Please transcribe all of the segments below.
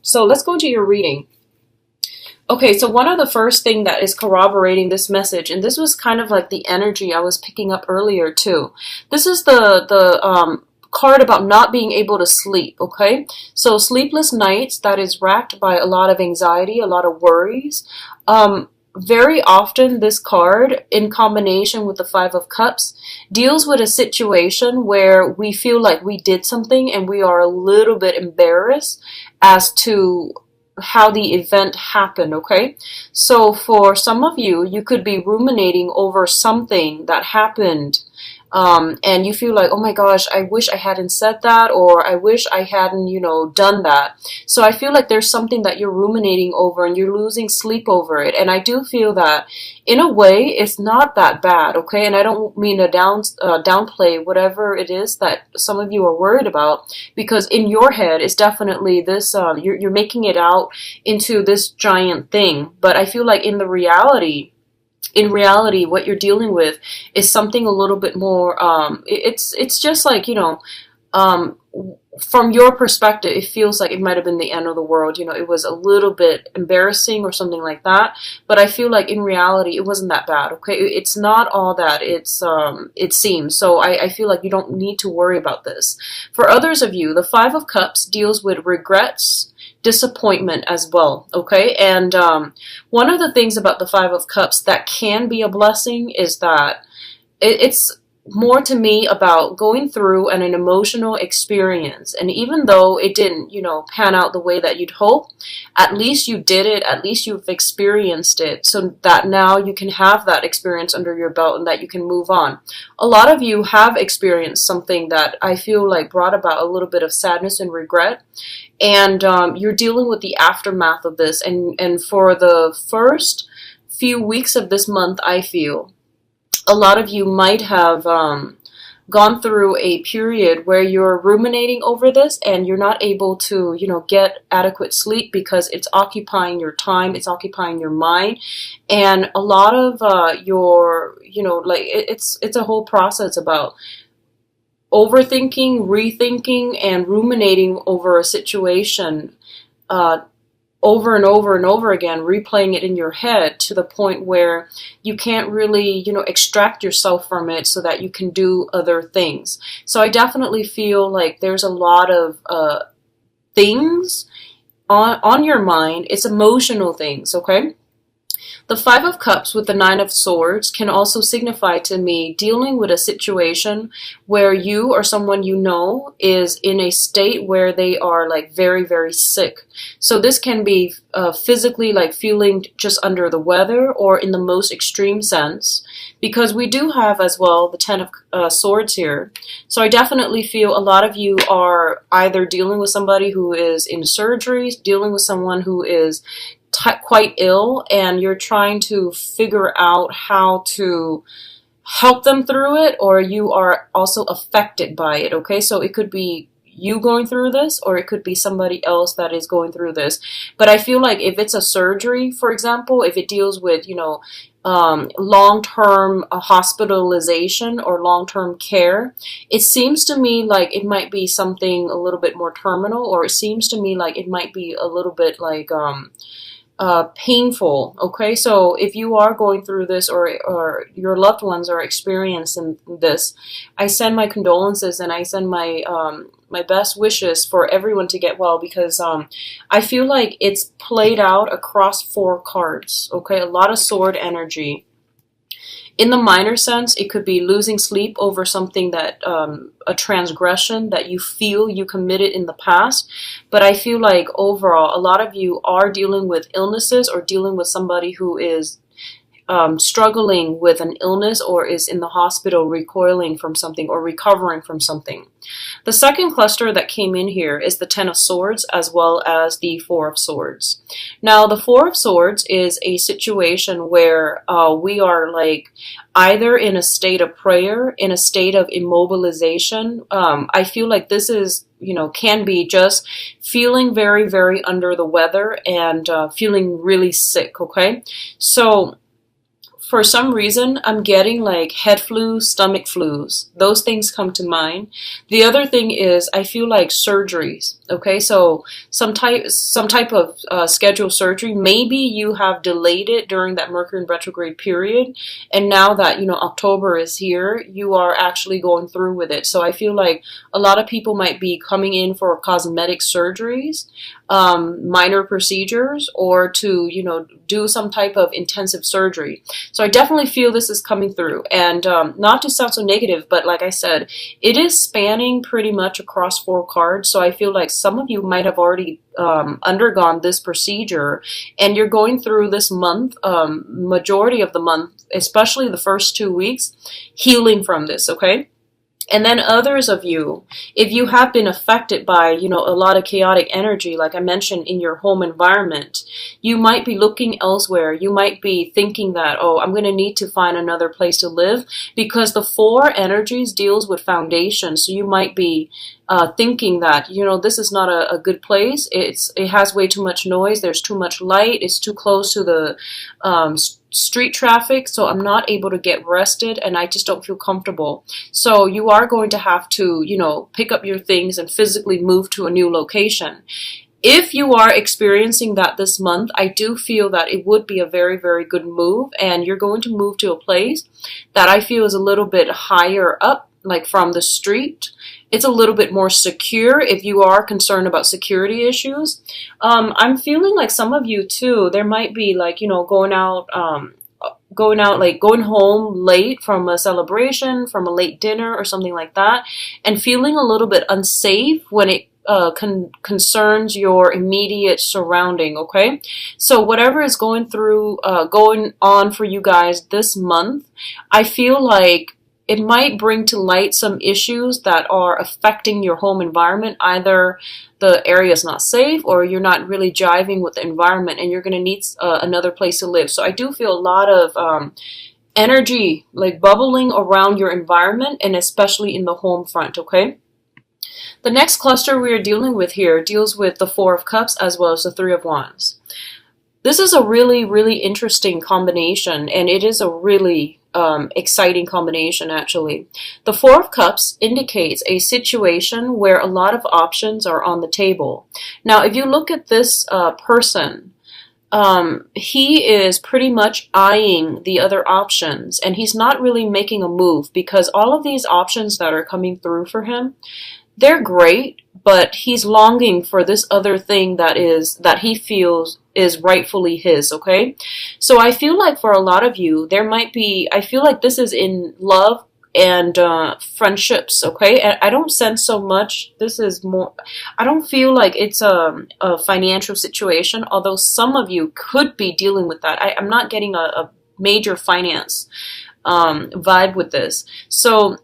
So let's go into your reading. Okay, so one of the first thing that is corroborating this message, and this was kind of like the energy I was picking up earlier too. This is the card about not being able to sleep, okay? So sleepless nights, that is racked by a lot of anxiety, a lot of worries. Very often this card, in combination with the Five of Cups, deals with a situation where we feel like we did something and we are a little bit embarrassed as to how the event happened, okay? So for some of you, you could be ruminating over something that happened, and you feel like, oh my gosh, I wish I hadn't said that, or I wish I hadn't, done that. So I feel like there's something that you're ruminating over and you're losing sleep over it. And I do feel that in a way, it's not that bad, okay? And I don't mean to downplay whatever it is that some of you are worried about, because in your head, it's definitely this, you're making it out into this giant thing. But I feel like in reality, what you're dealing with is something a little bit more, it's just like, from your perspective, it feels like it might have been the end of the world. It was a little bit embarrassing or something like that. But I feel like in reality, it wasn't that bad, okay? It's not all that it seems. So I feel like you don't need to worry about this. For others of you, the Five of Cups deals with regrets, disappointment as well, okay? And one of the things about the Five of Cups that can be a blessing is that it's more to me about going through an emotional experience. And even though it didn't, pan out the way that you'd hope, at least you did it, at least you've experienced it, so that now you can have that experience under your belt and that you can move on. A lot of you have experienced something that I feel like brought about a little bit of sadness and regret. And you're dealing with the aftermath of this. And for the first few weeks of this month, I feel a lot of you might have gone through a period where you're ruminating over this and you're not able to, get adequate sleep because it's occupying your time, it's occupying your mind. And a lot of it's a whole process about overthinking, rethinking, and ruminating over a situation over and over and over again, replaying it in your head to the point where you can't really, extract yourself from it so that you can do other things. So I definitely feel like there's a lot of things on your mind. It's emotional things, okay? The Five of Cups with the Nine of Swords can also signify to me dealing with a situation where you or someone you know is in a state where they are like very, very sick. So this can be physically like feeling just under the weather, or in the most extreme sense, because we do have as well the Ten of Swords here. So I definitely feel a lot of you are either dealing with somebody who is in surgery, dealing with someone who is quite ill, and you're trying to figure out how to help them through it, or you are also affected by it, okay? So it could be you going through this, or it could be somebody else that is going through this. But I feel like if it's a surgery, for example, if it deals with, long-term hospitalization or long-term care, it seems to me like it might be something a little bit more terminal, or it seems to me like it might be a little bit like painful, okay? So if you are going through this, or your loved ones are experiencing this, I send my condolences and I send my my best wishes for everyone to get well, because I feel like it's played out across 4 cards, okay? A lot of sword energy. In the minor sense, it could be losing sleep over something that, a transgression that you feel you committed in the past. But I feel like overall, a lot of you are dealing with illnesses, or dealing with somebody who is struggling with an illness, or is in the hospital recoiling from something or recovering from something. The second cluster that came in here is the Ten of Swords as well as the Four of Swords. Now, the Four of Swords is a situation where we are like either in a state of prayer, in a state of immobilization. I feel like this is, can be just feeling very, very under the weather and feeling really sick, okay? So for some reason, I'm getting like head flus, stomach flus. Those things come to mind. The other thing is I feel like surgeries. Okay, so some type of scheduled surgery. Maybe you have delayed it during that Mercury in retrograde period, and now that October is here, you are actually going through with it. So I feel like a lot of people might be coming in for cosmetic surgeries, minor procedures, or to do some type of intensive surgery. So I definitely feel this is coming through. And not to sound so negative, but like I said, it is spanning pretty much across 4 cards. So I feel like some of you might have already undergone this procedure, and you're going through this month, majority of the month, especially the first 2 weeks, healing from this, okay? And then others of you, if you have been affected by, a lot of chaotic energy, like I mentioned, in your home environment, you might be looking elsewhere. You might be thinking that, oh, I'm going to need to find another place to live, because the 4 energies deals with foundation. So you might be thinking that, this is not a good place. It has way too much noise. There's too much light. It's too close to the street traffic, so I'm not able to get rested, and I just don't feel comfortable. So you are going to have to, pick up your things and physically move to a new location. If you are experiencing that this month, I do feel that it would be a very, very good move, and you're going to move to a place that I feel is a little bit higher up, like from the street. It's a little bit more secure if you are concerned about security issues. I'm feeling like some of you too, there might be like, going out, like going home late from a celebration, from a late dinner or something like that, and feeling a little bit unsafe when it concerns your immediate surrounding, okay? So whatever is going on for you guys this month, I feel like it might bring to light some issues that are affecting your home environment. Either the area is not safe, or you're not really jiving with the environment, and you're going to need another place to live. So I do feel a lot of energy like bubbling around your environment, and especially in the home front, okay? The next cluster we are dealing with here deals with the 4 of Cups as well as the 3 of Wands. This is a really, really interesting combination, and it is a really exciting combination, actually. The 4 of Cups indicates a situation where a lot of options are on the table. Now, if you look at this person, he is pretty much eyeing the other options, and he's not really making a move, because all of these options that are coming through for him, they're great, but he's longing for this other thing that he feels is rightfully his, okay? So I feel like for a lot of you, I feel like this is in love and friendships, okay? And I don't sense so much, I don't feel like it's a financial situation, although some of you could be dealing with that. I'm not getting a major finance vibe with this. So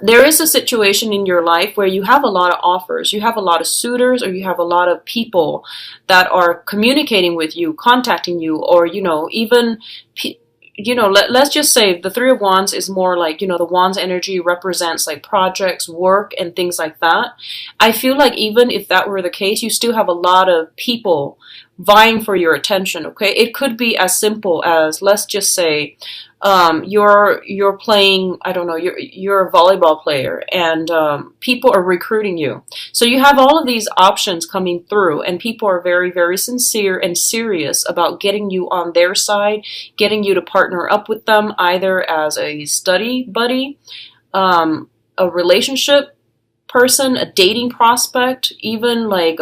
there is a situation in your life where you have a lot of offers, you have a lot of suitors, or you have a lot of people that are communicating with you, contacting you, or, even, let's just say the 3 of Wands is more like, the Wands energy represents like projects, work, and things like that. I feel like even if that were the case, you still have a lot of people vying for your attention, okay? It could be as simple as, let's just say, you're playing, I don't know, you're a volleyball player, and people are recruiting you. So you have all of these options coming through, and people are very, very sincere and serious about getting you on their side, getting you to partner up with them, either as a study buddy, a relationship person, a dating prospect, even like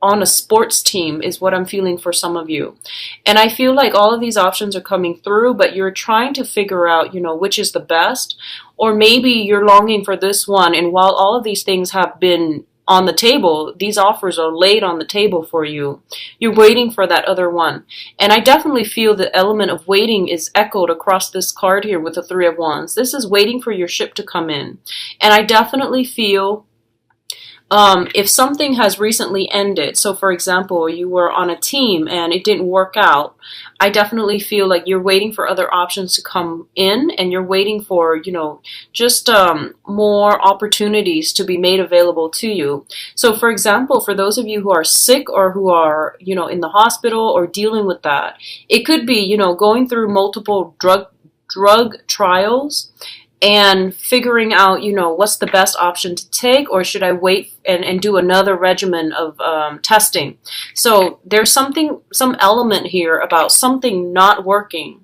on a sports team is what I'm feeling for some of you. And I feel like all of these options are coming through, but you're trying to figure out, which is the best. Or maybe you're longing for this one, and while all of these things have been on the table, these offers are laid on the table for you, you're waiting for that other one. And I definitely feel the element of waiting is echoed across this card here with the 3 of Wands. This is waiting for your ship to come in. And I definitely feel If something has recently ended, so for example, you were on a team and it didn't work out, I definitely feel like you're waiting for other options to come in, and you're waiting for, just more opportunities to be made available to you. So for example, for those of you who are sick or who are, in the hospital or dealing with that, it could be, going through multiple drug trials and figuring out, what's the best option to take, or should I wait and do another regimen of testing. So there's some element here about something not working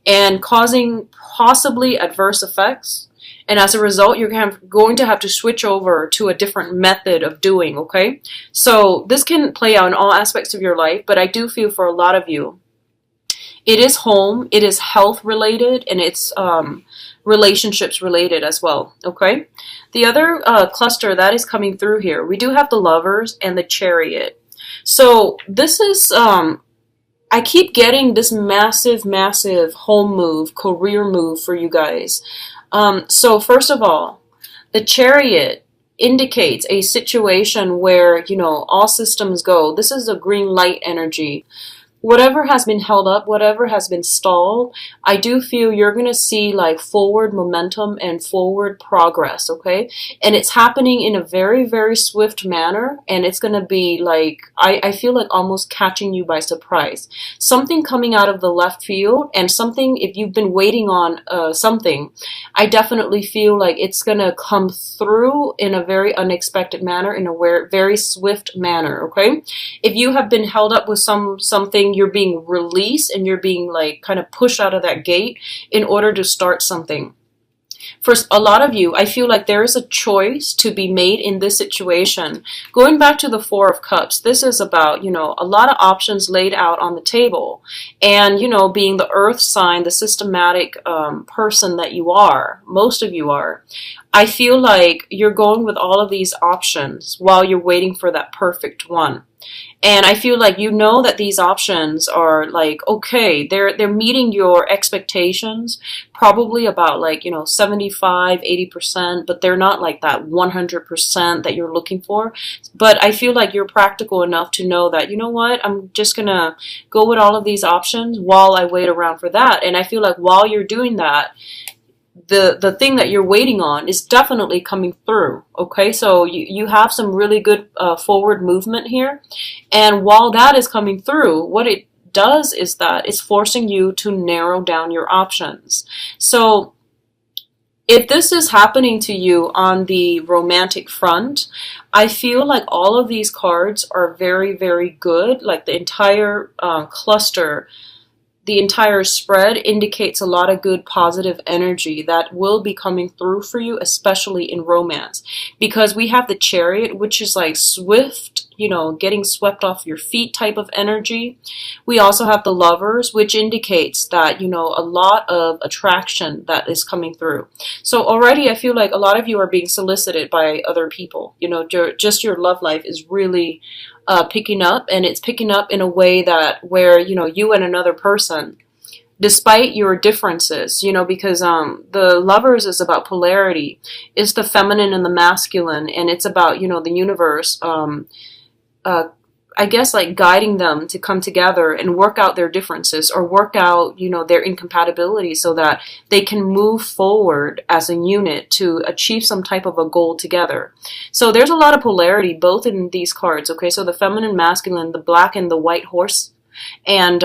and causing possibly adverse effects. And as a result, you're going to have to switch over to a different method of doing, okay? So this can play out in all aspects of your life, but I do feel for a lot of you, it is home, it is health related, and it's relationships related as well, okay? The other cluster that is coming through here, we do have the Lovers and the Chariot. So this is, I keep getting this massive, massive home move, career move for you guys. So first of all, the Chariot indicates a situation where, all systems go. This is a green light energy. Whatever has been held up, whatever has been stalled, I do feel you're going to see like forward momentum and forward progress, okay? And it's happening in a very, very swift manner, and it's going to be like, I feel like almost catching you by surprise. Something coming out of the left field, and something, if you've been waiting on something, I definitely feel like it's going to come through in a very unexpected manner, in a very swift manner, okay? If you have been held up with something, you're being released and you're being like kind of pushed out of that gate in order to start something. For a lot of you, I feel like there is a choice to be made in this situation. Going back to the Four of Cups, this is about, a lot of options laid out on the table. And, being the earth sign, the systematic person that you are, most of you are, I feel like you're going with all of these options while you're waiting for that perfect one. And I feel like that these options are like, okay, they're meeting your expectations, probably about like, 75, 80%, but they're not like that 100% that you're looking for. But I feel like you're practical enough to know that, I'm just going to go with all of these options while I wait around for that. And I feel like while you're doing that, the thing that you're waiting on is definitely coming through, okay? So you have some really good forward movement here. And while that is coming through, what it does is that it's forcing you to narrow down your options. So if this is happening to you on the romantic front, I feel like all of these cards are very, very good. Like the entire cluster, the entire spread indicates a lot of good positive energy that will be coming through for you, especially in romance. Because we have the Chariot, which is like swift, getting swept off your feet type of energy. We also have the Lovers, which indicates that, a lot of attraction that is coming through. So already I feel like a lot of you are being solicited by other people. Just your love life is really picking up, and it's picking up in a way that where you and another person, despite your differences, because the Lovers is about polarity, it's the feminine and the masculine, and it's about the universe, I guess like guiding them to come together and work out their differences, or work out their incompatibility, so that they can move forward as a unit to achieve some type of a goal together. So there's a lot of polarity both in these cards, okay? So the feminine, masculine, the black and the white horse, and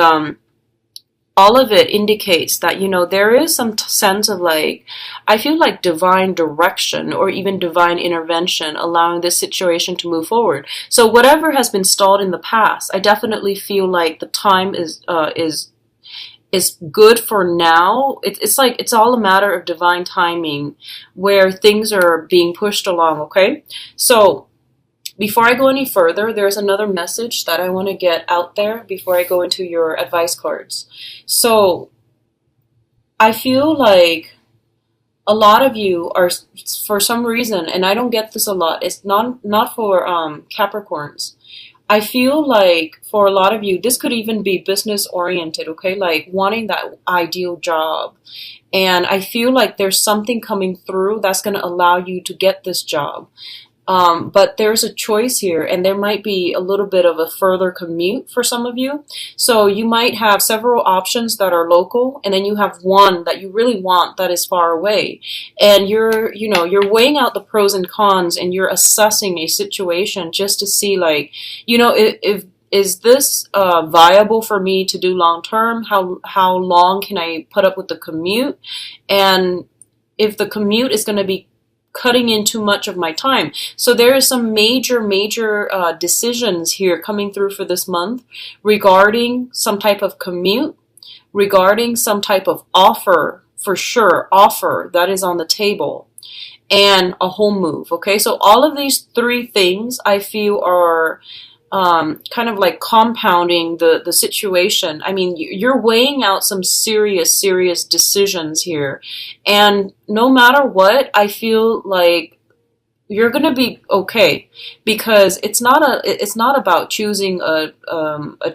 all of it indicates that, there is some sense of like, I feel like divine direction or even divine intervention allowing this situation to move forward. So whatever has been stalled in the past, I definitely feel like the time is good for now. It's like, it's all a matter of divine timing where things are being pushed along, okay? So before I go any further, there's another message that I want to get out there before I go into your advice cards. So I feel like a lot of you are, for some reason, and I don't get this a lot, it's not for Capricorns. I feel like for a lot of you, this could even be business oriented, okay? Like wanting that ideal job. And I feel like there's something coming through that's going to allow you to get this job. But there's a choice here, and there might be a little bit of a further commute for some of you. So you might have several options that are local, and then you have one that you really want that is far away. And you're weighing out the pros and cons, and you're assessing a situation just to see, like, if is this viable for me to do long term? How long can I put up with the commute? And if the commute is going to be cutting in too much of my time. So there is some major decisions here coming through for this month regarding some type of commute, regarding some type of offer, for sure, offer that is on the table, and a home move. Okay, so all of these three things I feel are kind of like compounding the situation. I mean, you're weighing out some serious decisions here. And no matter what, I feel like you're going to be okay, because it's not about choosing a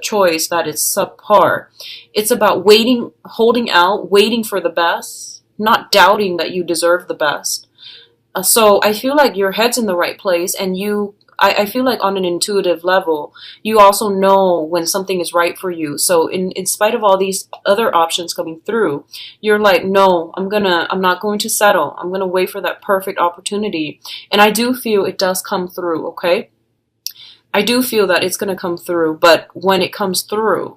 choice that is subpar. It's about waiting, holding out, waiting for the best, not doubting that you deserve the best. So I feel like your head's in the right place, and I feel like on an intuitive level, you also know when something is right for you. So in spite of all these other options coming through, you're like, no, I'm not going to settle. I'm going to wait for that perfect opportunity. And I do feel it does come through, okay? I do feel that it's going to come through, but when it comes through,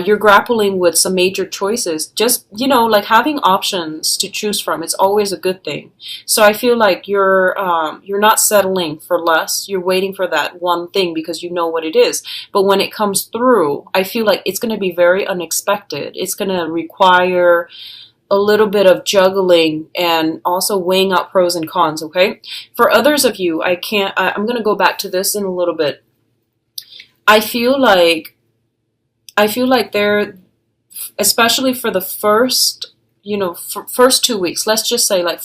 you're grappling with some major choices. Just, like having options to choose from, it's always a good thing. So I feel like you're not settling for less. You're waiting for that one thing because you know what it is. But when it comes through, I feel like it's going to be very unexpected. It's going to require a little bit of juggling and also weighing out pros and cons, okay? For others of you, I'm going to go back to this in a little bit. I feel like they're, especially for the first, first 2 weeks, let's just say like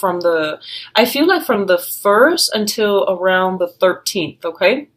I feel like from the 1st until around the 13th, okay?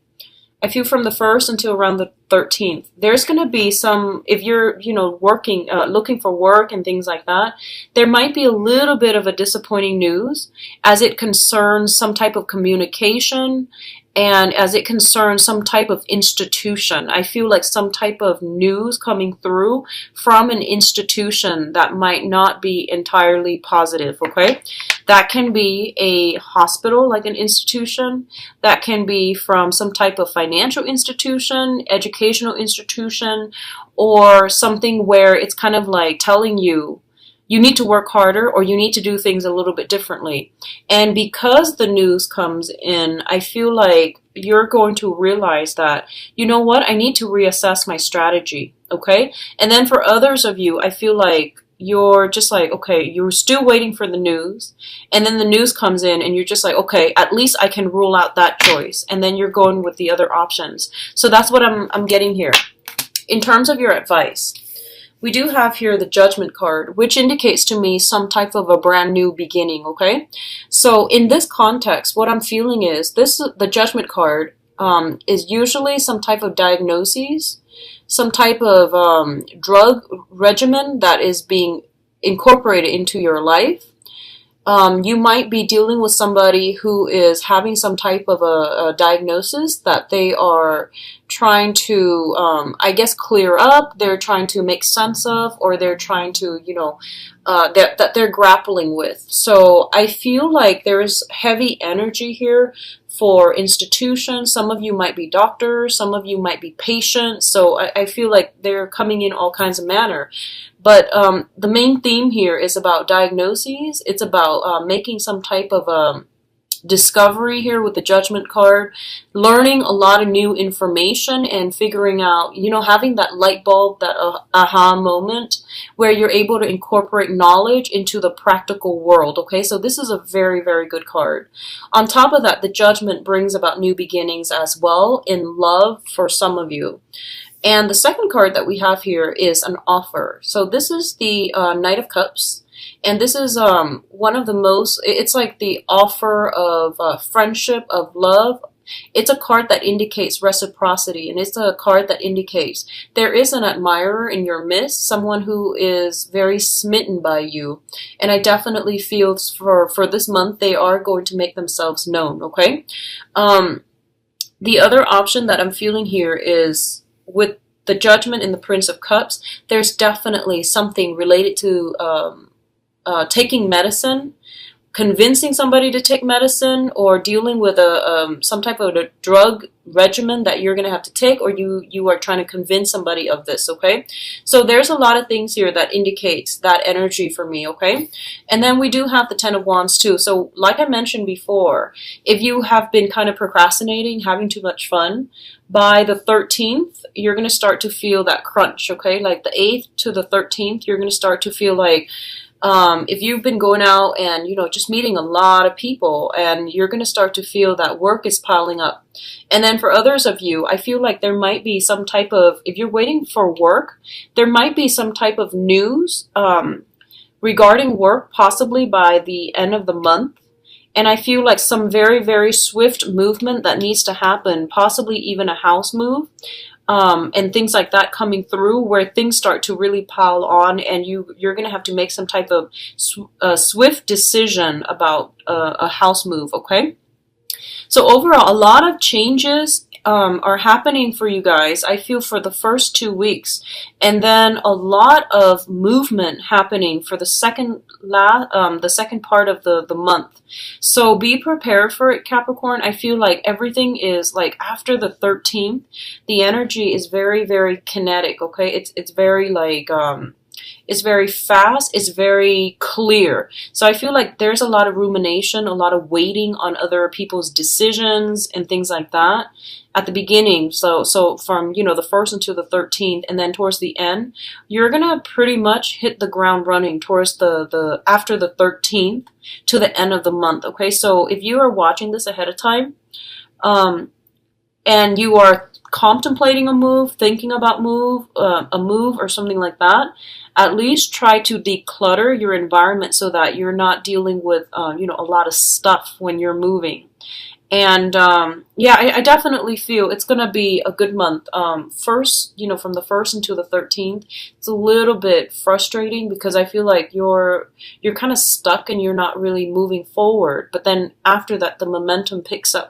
I feel from the 1st until around the 13th, there's going to be some, if you're, working, looking for work and things like that, there might be a little bit of a disappointing news as it concerns some type of communication and as it concerns some type of institution. I feel like some type of news coming through from an institution that might not be entirely positive, okay? That can be a hospital, like an institution. That can be from some type of financial institution, educational institution, or something where it's kind of like telling you, you need to work harder or you need to do things a little bit differently. And because the news comes in, I feel like you're going to realize that, you know what, I need to reassess my strategy, okay? And then for others of you, I feel like you're just like, okay, you're still waiting for the news, and then the news comes in and you're just like, okay, at least I can rule out that choice, and then you're going with the other options. So that's what I'm getting here. In terms of your advice, we do have here the Judgment card, which indicates to me some type of a brand new beginning, okay? So in this context, what I'm feeling is the Judgment card is usually some type of diagnoses, some type of drug regimen that is being incorporated into your life. You might be dealing with somebody who is having some type of a diagnosis that they are trying to, I guess, clear up. They're trying to make sense of, or they're trying to, that they're grappling with. So I feel like there is heavy energy here for institutions. Some of you might be doctors. Some of you might be patients. So I feel like they're coming in all kinds of manner. But the main theme here is about diagnoses. It's about making some type of discovery here with the Judgment card, learning a lot of new information and figuring out, having that light bulb, that aha moment where you're able to incorporate knowledge into the practical world, okay? So this is a very, very good card. On top of that, the Judgment brings about new beginnings as well in love for some of you. And the second card that we have here is an offer. So this is the Knight of Cups. And this is one of the most, it's like the offer of friendship, of love. It's a card that indicates reciprocity, and it's a card that indicates there is an admirer in your midst, someone who is very smitten by you. And I definitely feel for this month, they are going to make themselves known, okay? The other option that I'm feeling here is with the Judgment and the Prince of Cups, there's definitely something related to taking medicine, convincing somebody to take medicine, or dealing with some type of a drug regimen that you're going to have to take, or you are trying to convince somebody of this, okay? So there's a lot of things here that indicates that energy for me, okay? And then we do have the Ten of Wands too. So like I mentioned before, if you have been kind of procrastinating, having too much fun, by the 13th, you're going to start to feel that crunch, okay? Like the 8th to the 13th, you're going to start to feel like if you've been going out and, just meeting a lot of people, and you're going to start to feel that work is piling up. And then for others of you, I feel like there might be some type of, if you're waiting for work, there might be some type of news regarding work, possibly by the end of the month. And I feel like some very, very swift movement that needs to happen, possibly even a house move. And things like that coming through, where things start to really pile on, and you're going to have to make some type of swift decision about a house move, okay? So overall, a lot of changes are happening for you guys, I feel, for the first 2 weeks, and then a lot of movement happening for the second part of the month. So be prepared for it, Capricorn. I feel like everything is like after the 13th, the energy is very, very kinetic, okay? It's very like it's very fast, it's very clear. So I feel like there's a lot of rumination, a lot of waiting on other people's decisions and things like that at the beginning. So from, the 1st until the 13th, and then towards the end, you're going to pretty much hit the ground running towards the after the 13th to the end of the month, okay? So if you are watching this ahead of time, and you are contemplating a move, thinking about a move or something like that, at least try to declutter your environment so that you're not dealing with, a lot of stuff when you're moving. And yeah, I definitely feel it's going to be a good month. First, from the 1st until the 13th, it's a little bit frustrating because I feel like you're kind of stuck and you're not really moving forward. But then after that, the momentum picks up